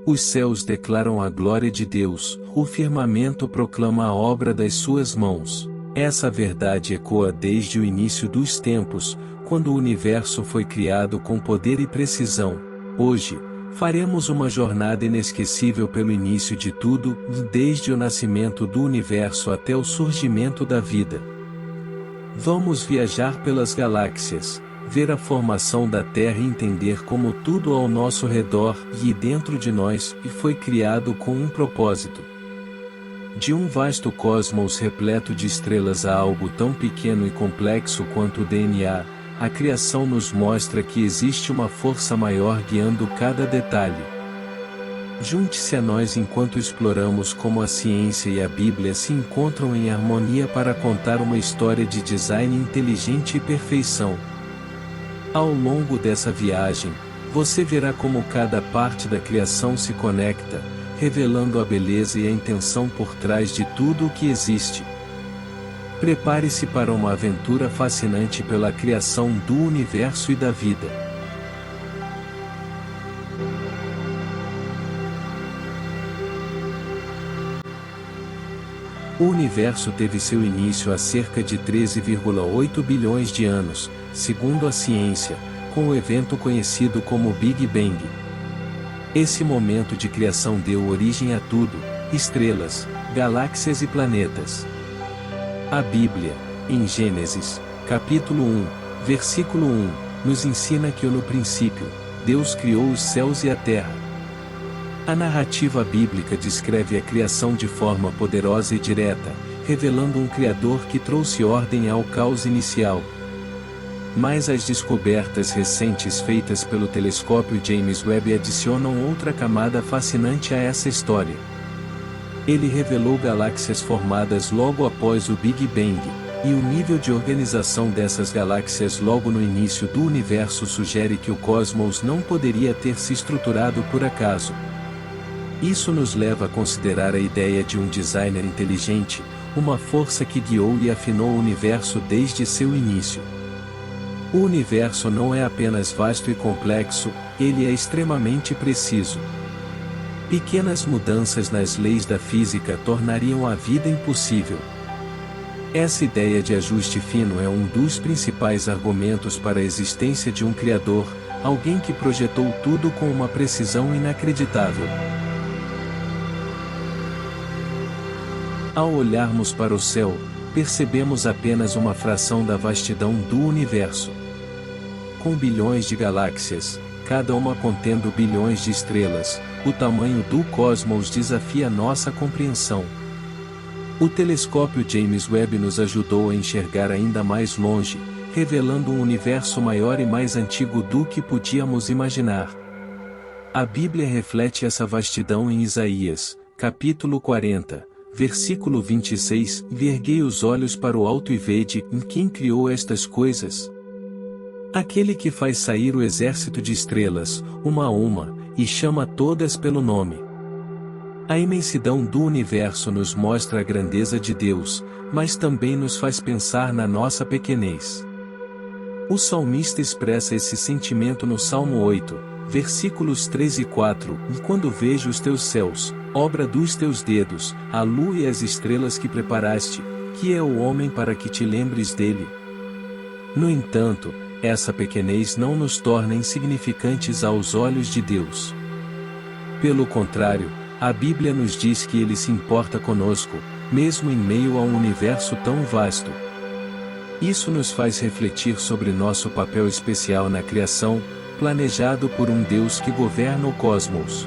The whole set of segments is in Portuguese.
Os céus declaram a glória de Deus, o firmamento proclama a obra das suas mãos. Essa verdade ecoa desde o início dos tempos, quando o universo foi criado com poder e precisão. Hoje, faremos uma jornada inesquecível pelo início de tudo, desde o nascimento do universo até o surgimento da vida. Vamos viajar pelas galáxias, ver a formação da Terra e entender como tudo ao nosso redor e dentro de nós foi criado com um propósito. De um vasto cosmos repleto de estrelas a algo tão pequeno e complexo quanto o DNA, a criação nos mostra que existe uma força maior guiando cada detalhe. Junte-se a nós enquanto exploramos como a ciência e a Bíblia se encontram em harmonia para contar uma história de design inteligente e perfeição. Ao longo dessa viagem, você verá como cada parte da criação se conecta, revelando a beleza e a intenção por trás de tudo o que existe. Prepare-se para uma aventura fascinante pela criação do universo e da vida. O universo teve seu início há cerca de 13,8 bilhões de anos, segundo a ciência, com o evento conhecido como Big Bang. Esse momento de criação deu origem a tudo: estrelas, galáxias e planetas. A Bíblia, em Gênesis, capítulo 1, versículo 1, nos ensina que no princípio, Deus criou os céus e a terra. A narrativa bíblica descreve a criação de forma poderosa e direta, revelando um Criador que trouxe ordem ao caos inicial. Mas as descobertas recentes feitas pelo telescópio James Webb adicionam outra camada fascinante a essa história. Ele revelou galáxias formadas logo após o Big Bang, e o nível de organização dessas galáxias logo no início do universo sugere que o cosmos não poderia ter se estruturado por acaso. Isso nos leva a considerar a ideia de um designer inteligente, uma força que guiou e afinou o universo desde seu início. O universo não é apenas vasto e complexo, ele é extremamente preciso. Pequenas mudanças nas leis da física tornariam a vida impossível. Essa ideia de ajuste fino é um dos principais argumentos para a existência de um Criador, alguém que projetou tudo com uma precisão inacreditável. Ao olharmos para o céu, percebemos apenas uma fração da vastidão do universo. Com bilhões de galáxias, cada uma contendo bilhões de estrelas, o tamanho do cosmos desafia nossa compreensão. O telescópio James Webb nos ajudou a enxergar ainda mais longe, revelando um universo maior e mais antigo do que podíamos imaginar. A Bíblia reflete essa vastidão em Isaías, capítulo 40. Versículo 26, erguei os olhos para o alto e vede, em quem criou estas coisas. Aquele que faz sair o exército de estrelas, uma a uma, e chama todas pelo nome. A imensidão do universo nos mostra a grandeza de Deus, mas também nos faz pensar na nossa pequenez. O salmista expressa esse sentimento no Salmo 8, versículos 3 e 4, e quando vejo os teus céus, obra dos teus dedos, a lua e as estrelas que preparaste, que é o homem para que te lembres dele. No entanto, essa pequenez não nos torna insignificantes aos olhos de Deus. Pelo contrário, a Bíblia nos diz que Ele se importa conosco, mesmo em meio a um universo tão vasto. Isso nos faz refletir sobre nosso papel especial na criação, planejado por um Deus que governa o cosmos.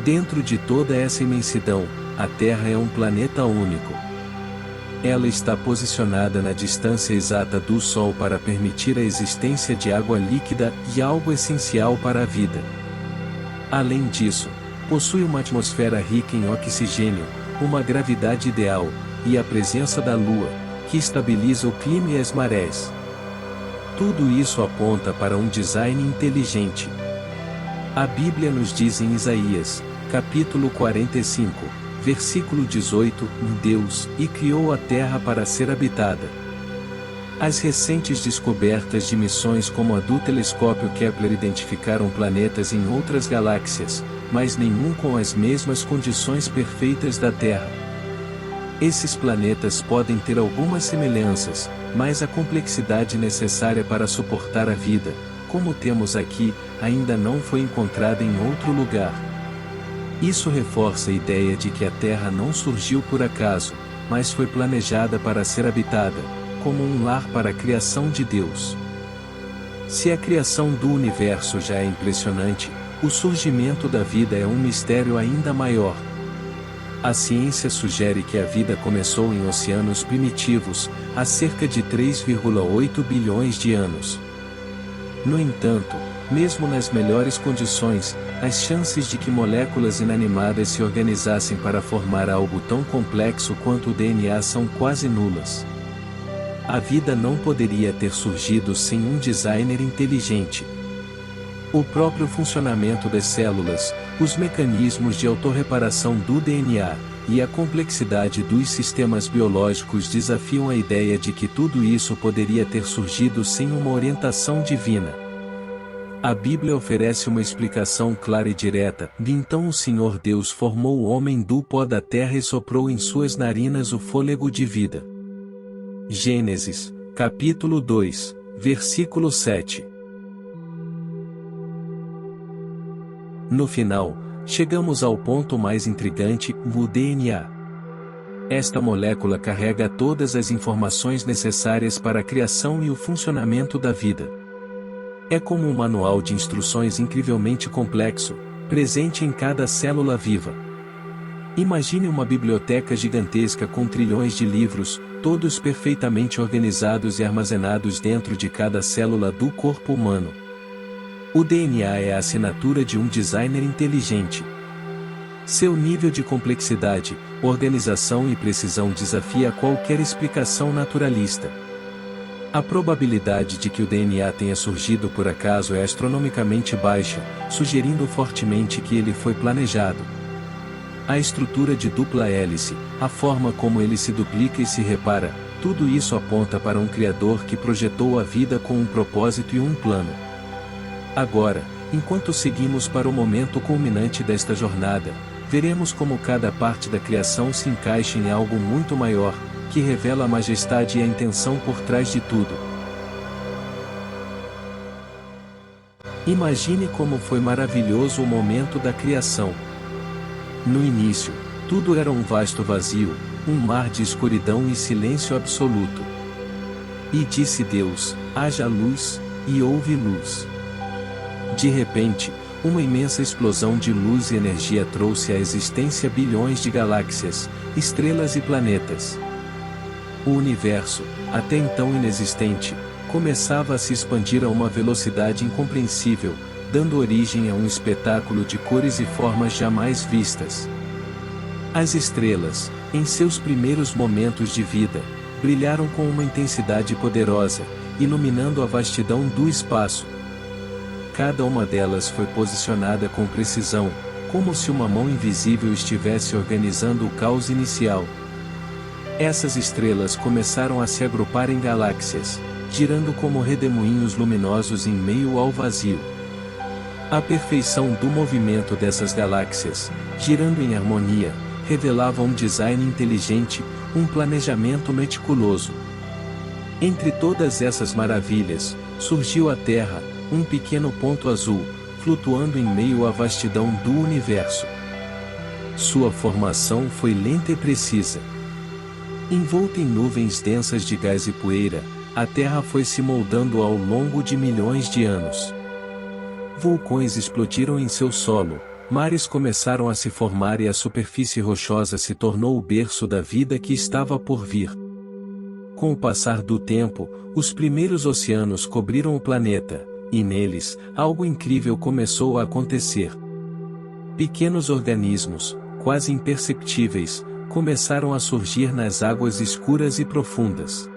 Dentro de toda essa imensidão, a Terra é um planeta único. Ela está posicionada na distância exata do Sol para permitir a existência de água líquida e algo essencial para a vida. Além disso, possui uma atmosfera rica em oxigênio, uma gravidade ideal, e a presença da Lua, que estabiliza o clima e as marés. Tudo isso aponta para um design inteligente. A Bíblia nos diz em Isaías, capítulo 45, versículo 18, Deus, e criou a terra para ser habitada. As recentes descobertas de missões como a do telescópio Kepler identificaram planetas em outras galáxias, mas nenhum com as mesmas condições perfeitas da Terra. Esses planetas podem ter algumas semelhanças, mas a complexidade necessária para suportar a vida, como temos aqui, ainda não foi encontrada em outro lugar. Isso reforça a ideia de que a Terra não surgiu por acaso, mas foi planejada para ser habitada, como um lar para a criação de Deus. Se a criação do universo já é impressionante, o surgimento da vida é um mistério ainda maior. A ciência sugere que a vida começou em oceanos primitivos, há cerca de 3,8 bilhões de anos. No entanto, mesmo nas melhores condições, as chances de que moléculas inanimadas se organizassem para formar algo tão complexo quanto o DNA são quase nulas. A vida não poderia ter surgido sem um designer inteligente. O próprio funcionamento das células, os mecanismos de autorreparação do DNA, e a complexidade dos sistemas biológicos desafiam a ideia de que tudo isso poderia ter surgido sem uma orientação divina. A Bíblia oferece uma explicação clara e direta. Então o Senhor Deus formou o homem do pó da terra e soprou em suas narinas o fôlego de vida. Gênesis, capítulo 2, versículo 7. No final, chegamos ao ponto mais intrigante, o DNA. Esta molécula carrega todas as informações necessárias para a criação e o funcionamento da vida. É como um manual de instruções incrivelmente complexo, presente em cada célula viva. Imagine uma biblioteca gigantesca com trilhões de livros, todos perfeitamente organizados e armazenados dentro de cada célula do corpo humano. O DNA é a assinatura de um designer inteligente. Seu nível de complexidade, organização e precisão desafia qualquer explicação naturalista. A probabilidade de que o DNA tenha surgido por acaso é astronomicamente baixa, sugerindo fortemente que ele foi planejado. A estrutura de dupla hélice, a forma como ele se duplica e se repara, tudo isso aponta para um Criador que projetou a vida com um propósito e um plano. Agora, enquanto seguimos para o momento culminante desta jornada, veremos como cada parte da criação se encaixa em algo muito maior, que revela a majestade e a intenção por trás de tudo. Imagine como foi maravilhoso o momento da criação. No início, tudo era um vasto vazio, um mar de escuridão e silêncio absoluto. E disse Deus: haja luz, e houve luz. De repente, uma imensa explosão de luz e energia trouxe à existência bilhões de galáxias, estrelas e planetas. O universo, até então inexistente, começava a se expandir a uma velocidade incompreensível, dando origem a um espetáculo de cores e formas jamais vistas. As estrelas, em seus primeiros momentos de vida, brilharam com uma intensidade poderosa, iluminando a vastidão do espaço. Cada uma delas foi posicionada com precisão, como se uma mão invisível estivesse organizando o caos inicial. Essas estrelas começaram a se agrupar em galáxias, girando como redemoinhos luminosos em meio ao vazio. A perfeição do movimento dessas galáxias, girando em harmonia, revelava um design inteligente, um planejamento meticuloso. Entre todas essas maravilhas, surgiu a Terra, um pequeno ponto azul, flutuando em meio à vastidão do universo. Sua formação foi lenta e precisa. Envolta em nuvens densas de gás e poeira, a Terra foi se moldando ao longo de milhões de anos. Vulcões explodiram em seu solo, mares começaram a se formar e a superfície rochosa se tornou o berço da vida que estava por vir. Com o passar do tempo, os primeiros oceanos cobriram o planeta, e neles, algo incrível começou a acontecer. Pequenos organismos, quase imperceptíveis, começaram a surgir nas águas escuras e profundas.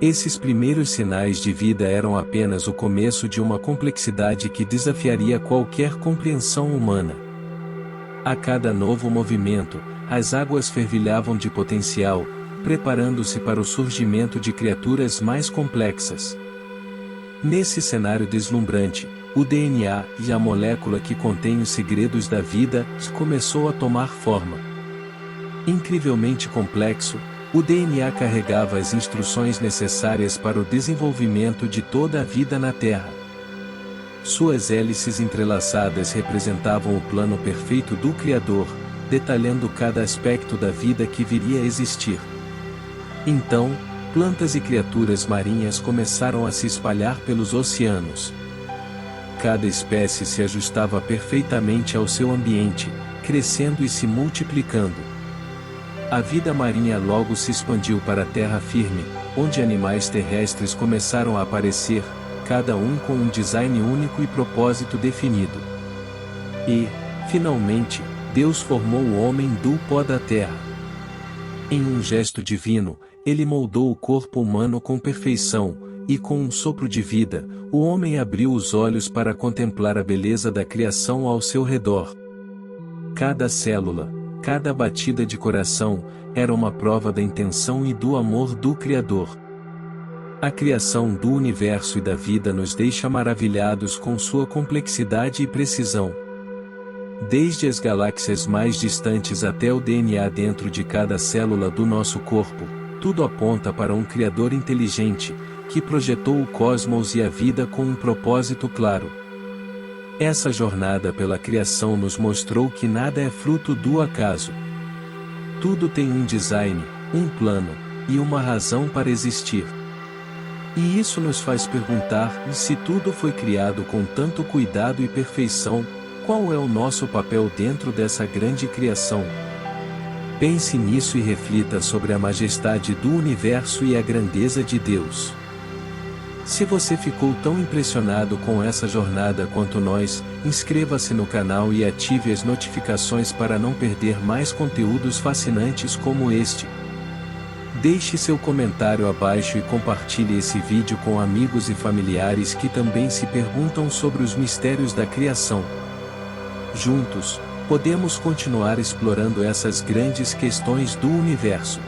Esses primeiros sinais de vida eram apenas o começo de uma complexidade que desafiaria qualquer compreensão humana. A cada novo movimento, as águas fervilhavam de potencial, preparando-se para o surgimento de criaturas mais complexas. Nesse cenário deslumbrante, o DNA e a molécula que contém os segredos da vida começou a tomar forma. Incrivelmente complexo, o DNA carregava as instruções necessárias para o desenvolvimento de toda a vida na Terra. Suas hélices entrelaçadas representavam o plano perfeito do Criador, detalhando cada aspecto da vida que viria a existir. Então, plantas e criaturas marinhas começaram a se espalhar pelos oceanos. Cada espécie se ajustava perfeitamente ao seu ambiente, crescendo e se multiplicando. A vida marinha logo se expandiu para a terra firme, onde animais terrestres começaram a aparecer, cada um com um design único e propósito definido. E, finalmente, Deus formou o homem do pó da terra. Em um gesto divino, ele moldou o corpo humano com perfeição, e com um sopro de vida, o homem abriu os olhos para contemplar a beleza da criação ao seu redor. Cada célula, cada batida de coração, era uma prova da intenção e do amor do Criador. A criação do universo e da vida nos deixa maravilhados com sua complexidade e precisão. Desde as galáxias mais distantes até o DNA dentro de cada célula do nosso corpo, tudo aponta para um Criador inteligente, que projetou o cosmos e a vida com um propósito claro. Essa jornada pela criação nos mostrou que nada é fruto do acaso. Tudo tem um design, um plano, e uma razão para existir. E isso nos faz perguntar: se tudo foi criado com tanto cuidado e perfeição, qual é o nosso papel dentro dessa grande criação? Pense nisso e reflita sobre a majestade do universo e a grandeza de Deus. Se você ficou tão impressionado com essa jornada quanto nós, inscreva-se no canal e ative as notificações para não perder mais conteúdos fascinantes como este. Deixe seu comentário abaixo e compartilhe esse vídeo com amigos e familiares que também se perguntam sobre os mistérios da criação. Juntos, podemos continuar explorando essas grandes questões do universo.